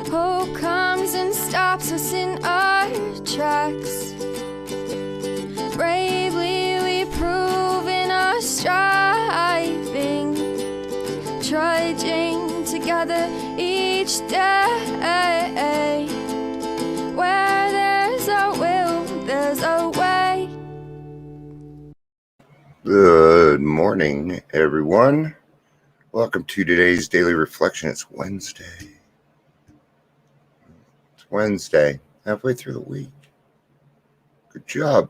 Hope comes and stops us in our tracks. Bravely we prove in our striving, trudging together each day. Where there's a will, there's a way. Good morning, everyone. Welcome to today's Daily Reflection. It's Wednesday. Halfway through the week. Good job.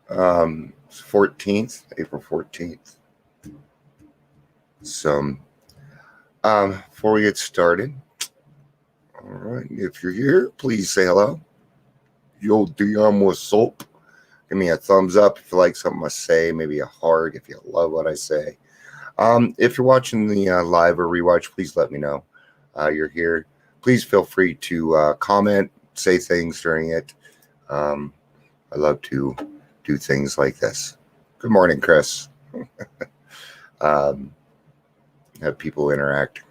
It's 14th, April 14th. So, before we get started, all right, if you're here, please say hello. Yo, Dion, what's up? Give me a thumbs up if you like something I say, maybe a heart if you love what I say. If you're watching the live or rewatch, please let me know you're here. Please feel free to comment, say things during it. I love to do things like this. Good morning, Chris. Have people interact.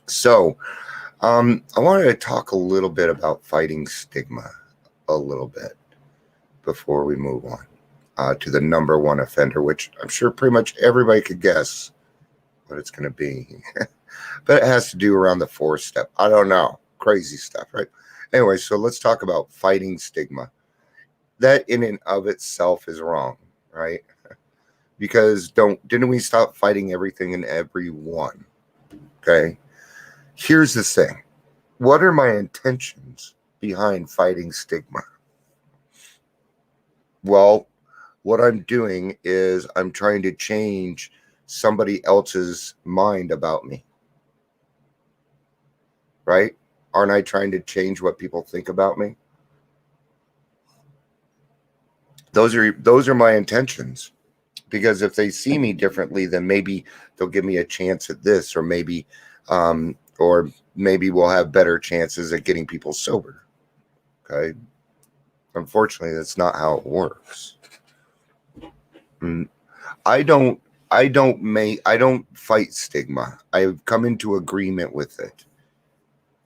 So, I wanted to talk a little bit about fighting stigma a little bit before we move on to the number one offender, which I'm sure pretty much everybody could guess what it's going to be. But it has to do around the 4th step. I don't know. Crazy stuff, right? Anyway, so let's talk about fighting stigma. That in and of itself is wrong, right? Because didn't we stop fighting everything and everyone? Okay. Here's the thing. What are my intentions behind fighting stigma? Well, what I'm doing is I'm trying to change somebody else's mind about me. Right? Aren't I trying to change what people think about me? Those are my intentions. Because if they see me differently, then maybe they'll give me a chance at this, or maybe we'll have better chances at getting people sober. Okay? Unfortunately, that's not how it works. I don't fight stigma. I've come into agreement with it.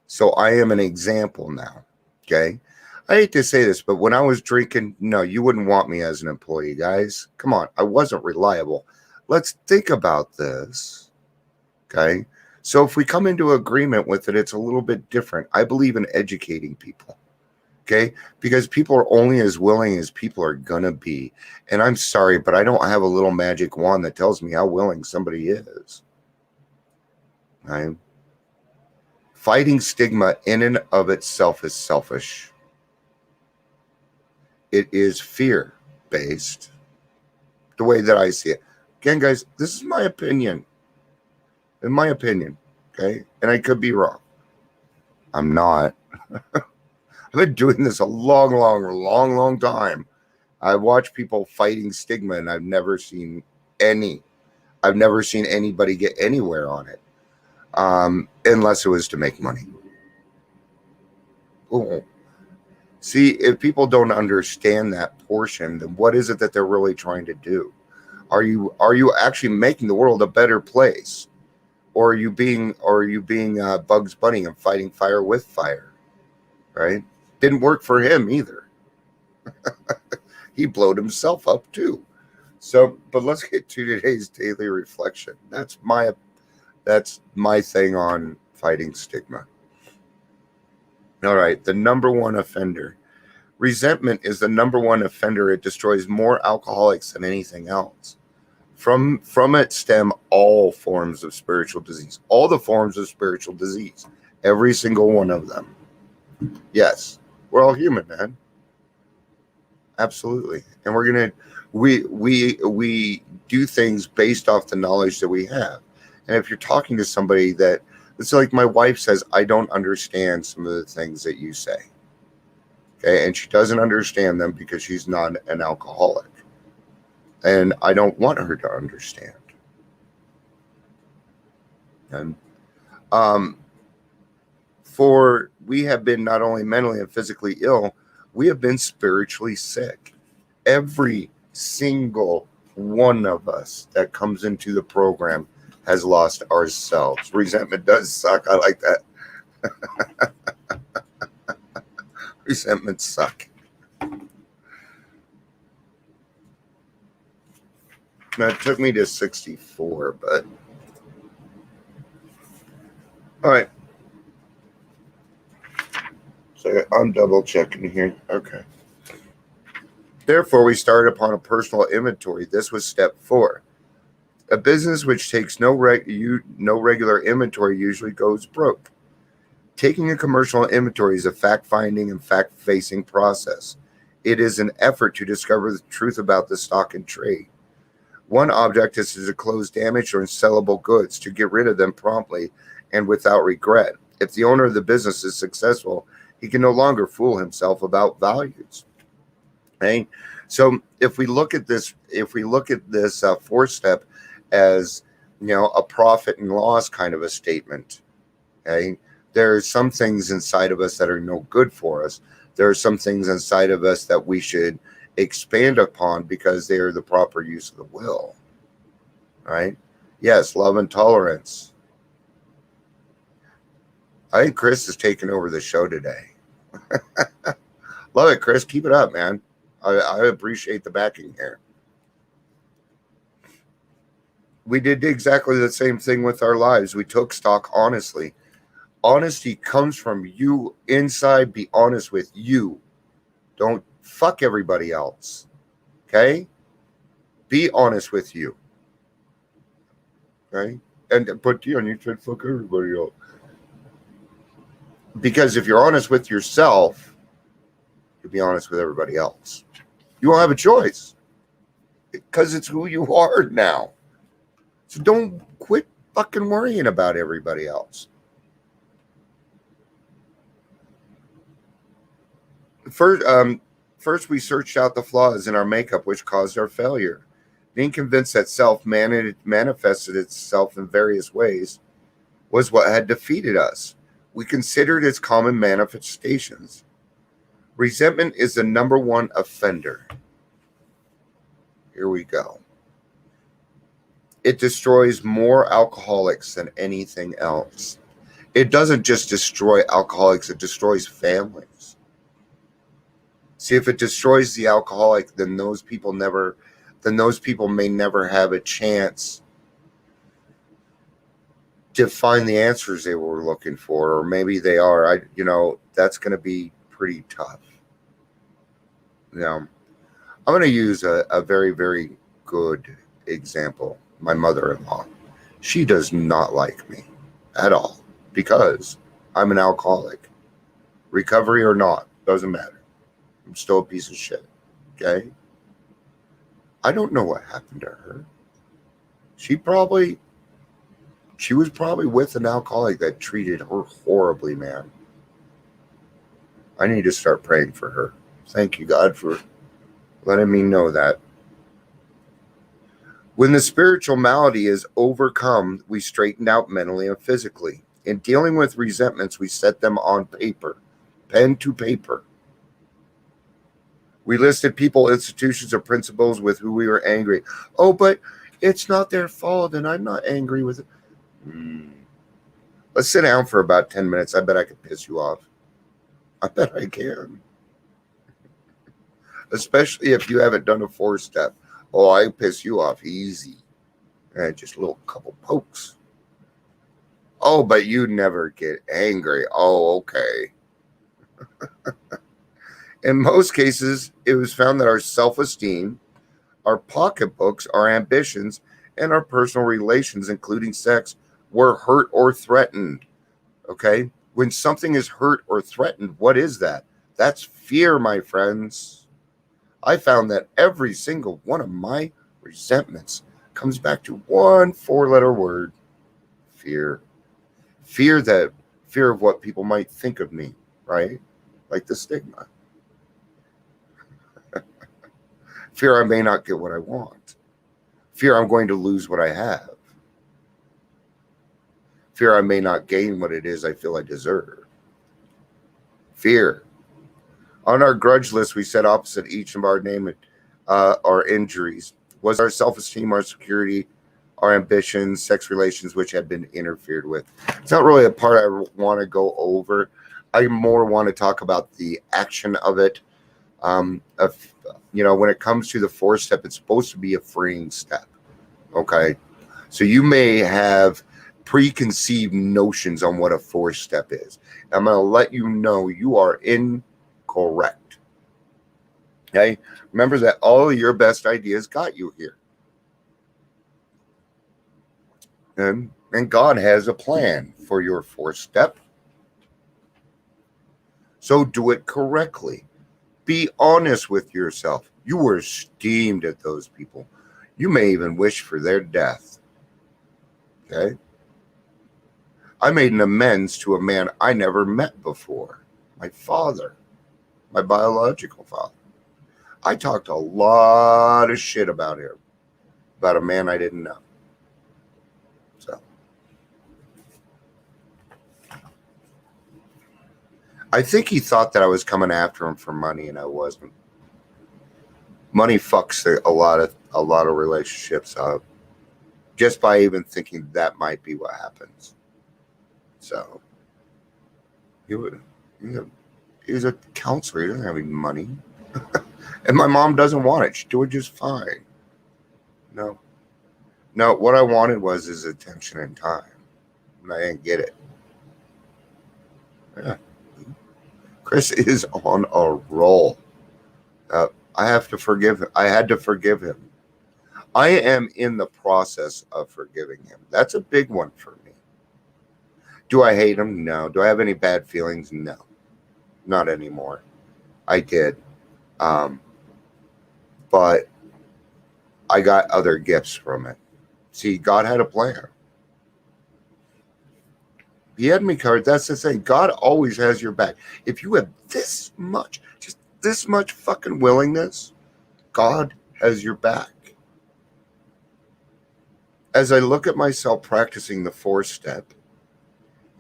So I am an example now. Okay? I hate to say this, but when I was drinking, no, you wouldn't want me as an employee, guys. Come on, I wasn't reliable. Let's think about this. Okay? So if we come into agreement with it, it's a little bit different. I believe in educating people. Okay? Because people are only as willing as people are going to be. And I'm sorry, but I don't have a little magic wand that tells me how willing somebody is. Right? Fighting stigma in and of itself is selfish. It is fear-based, the way that I see it. Again, guys, this is my opinion. In my opinion, okay? And I could be wrong. I'm not. I've been doing this a long time. I watch people fighting stigma, and I've never seen anybody get anywhere on it, unless it was to make money. Ooh. See, if people don't understand that portion, then what is it that they're really trying to do? Are you actually making the world a better place, or are you being Bugs Bunny and fighting fire with fire? Right? Didn't work for him either. He blowed himself up too. So, but let's get to today's daily reflection. That's my thing on fighting stigma. All right, the number one offender. Resentment is the number one offender. It destroys more alcoholics than anything else. From it stem all forms of spiritual disease. All the forms of spiritual disease. Every single one of them. Yes, we're all human, man. Absolutely. And we do things based off the knowledge that we have. And if you're talking to somebody that, it's like my wife says, I don't understand some of the things that you say. Okay, and she doesn't understand them because she's not an alcoholic. And I don't want her to understand. And for we have been not only mentally and physically ill, we have been spiritually sick. Every single one of us that comes into the program has lost ourselves. Resentment does suck. I like that. Resentment suck. Now, it took me to 64, but all right. So I'm double checking here. Okay. Therefore, we started upon a personal inventory. This was step 4. A business which takes no regular inventory usually goes broke. Taking a commercial inventory is a fact-finding and fact-facing process. It is an effort to discover the truth about the stock in trade. One object is to close damaged or unsellable goods, to get rid of them promptly and without regret. If the owner of the business is successful, he can no longer fool himself about values. Okay? So if we look at this 4th step as, a profit and loss kind of a statement, okay, there are some things inside of us that are no good for us. There are some things inside of us that we should expand upon because they are the proper use of the will. Right? Yes, love and tolerance. I think Chris has taken over the show today. Love it, Chris. Keep it up, man. I appreciate the backing here. We did exactly the same thing with our lives. We took stock honestly. Honesty comes from you inside. Be honest with you. Don't fuck everybody else. Okay? Be honest with you. Okay? But you should fuck everybody else. Because if you're honest with yourself, you'll be honest with everybody else. You won't have a choice. Because it's who you are now. So don't quit fucking worrying about everybody else. First, we searched out the flaws in our makeup which caused our failure. Being convinced that self manifested itself in various ways was what had defeated us. We considered its common manifestations. Resentment is the number 1 offender. Here we go. It destroys more alcoholics than anything else. It doesn't just destroy alcoholics, it destroys families. See, if it destroys the alcoholic, then those people may never have a chance to find the answers they were looking for, or maybe they are. That's going to be pretty tough. Now, I'm going to use a very, very good example. My mother-in-law. She does not like me at all because I'm an alcoholic. Recovery or not, doesn't matter. I'm still a piece of shit. Okay? I don't know what happened to her. She was probably with an alcoholic that treated her horribly, man. I need to start praying for her. Thank you, God, for letting me know that. When the spiritual malady is overcome, we straighten out mentally and physically. In dealing with resentments, we set them on paper, pen to paper. We listed people, institutions, or principles with who we were angry. Oh, but it's not their fault, and I'm not angry with it. Let's sit down for about 10 minutes. I bet I could piss you off. I bet I can. Especially if you haven't done a 4-step. Oh, I piss you off easy. Just a little couple pokes. Oh, but you never get angry. Oh, okay. In most cases, it was found that our self-esteem, our pocketbooks, our ambitions, and our personal relations, including sex, were hurt or threatened. Okay? When something is hurt or threatened, what is that? That's fear, my friends. I found that every single one of my resentments comes back to one 4-letter word: fear. Fear of what people might think of me, right? Like the stigma. Fear I may not get what I want. Fear I'm going to lose what I have. Fear I may not gain what it is I feel I deserve. Fear. On our grudge list, we set opposite each of our name our injuries. Was our self-esteem, our security, our ambitions, sex relations which had been interfered with. It's not really a part I want to go over. I more want to talk about the action of it. When it comes to the 4-step, it's supposed to be a freeing step. Okay. So you may have preconceived notions on what a 4-step is. I'm going to let you know you are incorrect. Okay. Remember that all of your best ideas got you here. And God has a plan for your 4-step. So do it correctly. Be honest with yourself. You were steamed at those people. You may even wish for their death. Okay? I made an amends to a man I never met before. My father. My biological father. I talked a lot of shit about him. About a man I didn't know. So. I think he thought that I was coming after him for money, and I wasn't. Money fucks a lot of relationships up, just by even thinking that might be what happens. So he was a counselor. He doesn't have any money, and my mom doesn't want it. She's doing just fine. No. What I wanted was his attention and time, and I didn't get it. Yeah. Chris is on a roll. I have to forgive him. I had to forgive him. I am in the process of forgiving him. That's a big one for me. Do I hate him? No. Do I have any bad feelings? No. Not anymore. I did. But I got other gifts from it. See, God had a plan. He had me covered. That's the thing. God always has your back. If you have this much, just this much fucking willingness, God has your back. As I look at myself practicing the 4-step,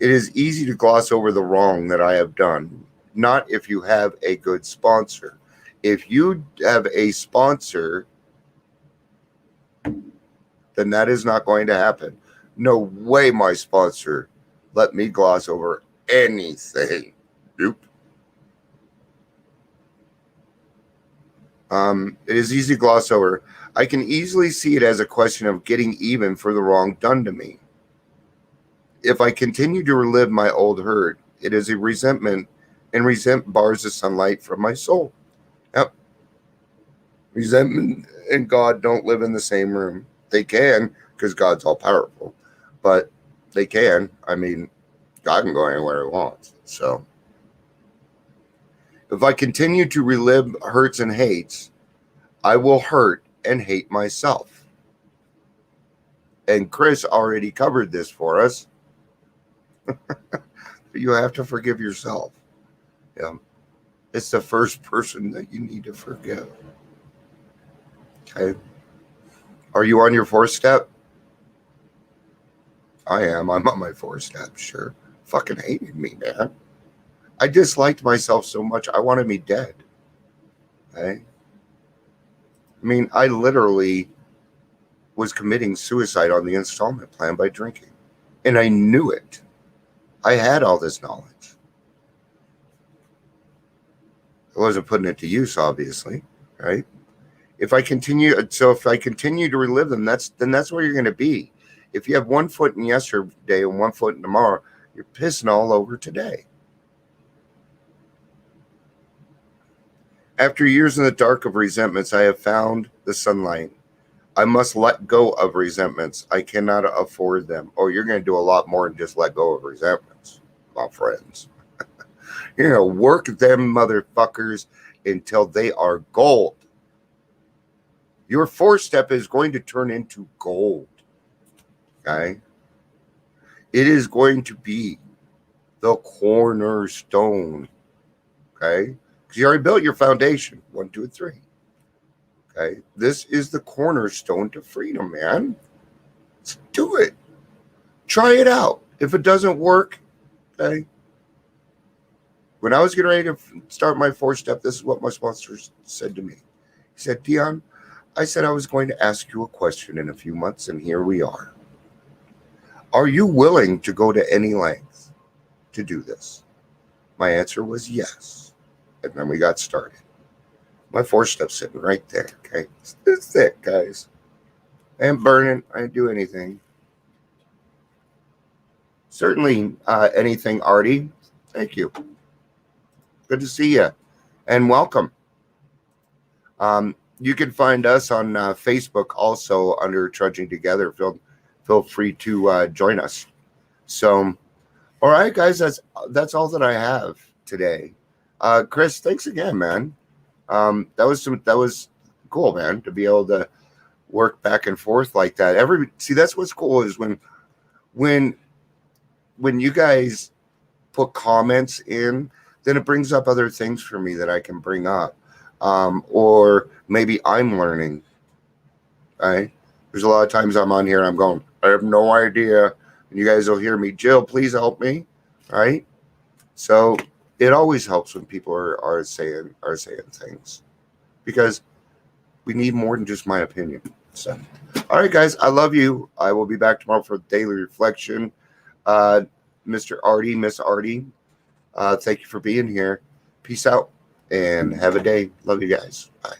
it is easy to gloss over the wrong that I have done. Not if you have a good sponsor. If you have a sponsor, then that is not going to happen. No way my sponsor let me gloss over anything. Nope. It is easy to gloss over. I can easily see it as a question of getting even for the wrong done to me. If I continue to relive my old hurt, it is a resentment, and resentment bars the sunlight from my soul. Yep. Resentment and God don't live in the same room. They can, because God's all powerful. But they can. I mean, God can go anywhere he wants. So if I continue to relive hurts and hates, I will hurt and hate myself. And Chris already covered this for us. You have to forgive yourself. Yeah. It's the first person that you need to forgive. Okay. Are you on your 4-step? I am. I'm on my 4-step, sure. Fucking hated me, man. I disliked myself so much, I wanted me dead. Okay? I mean, I literally was committing suicide on the installment plan by drinking. And I knew it. I had all this knowledge. I wasn't putting it to use, obviously, right? If I continue to relive them, that's where you're going to be. If you have one foot in yesterday and one foot in tomorrow, you're pissing all over today. After years in the dark of resentments, I have found the sunlight. I must let go of resentments. I cannot afford them. Oh, you're going to do a lot more than just let go of resentments, my friends. You're going to work them motherfuckers until they are gold. Your 4-step is going to turn into gold. Okay? It is going to be the cornerstone. Okay? Because you already built your foundation. 1, 2, and 3. Okay? This is the cornerstone to freedom, man. Let's do it. Try it out. If it doesn't work, okay? When I was getting ready to start my 4-step, this is what my sponsor said to me. He said, Dion, I said I was going to ask you a question in a few months, and here we are. Are you willing to go to any length to do this? My answer was yes. And then we got started. My 4-step sitting right there, okay? It's thick, guys. I ain't burning. I didn't do anything. Certainly anything, Artie. Thank you. Good to see you. And welcome. You can find us on Facebook also under Trudging Together. Feel free to join us. So, all right, guys, that's all that I have today. Chris, thanks again, man. That was cool, man, to be able to work back and forth like that. See, that's what's cool is when you guys put comments in, then it brings up other things for me that I can bring up. Or maybe I'm learning, right? There's a lot of times I'm on here and I'm going, I have no idea. And you guys will hear me, Jill, please help me, right? So it always helps when people are saying things, because we need more than just my opinion. So, all right, guys, I love you. I will be back tomorrow for daily reflection. Mr. Artie, Miss Artie, thank you for being here. Peace out and have a day. Love you guys. Bye.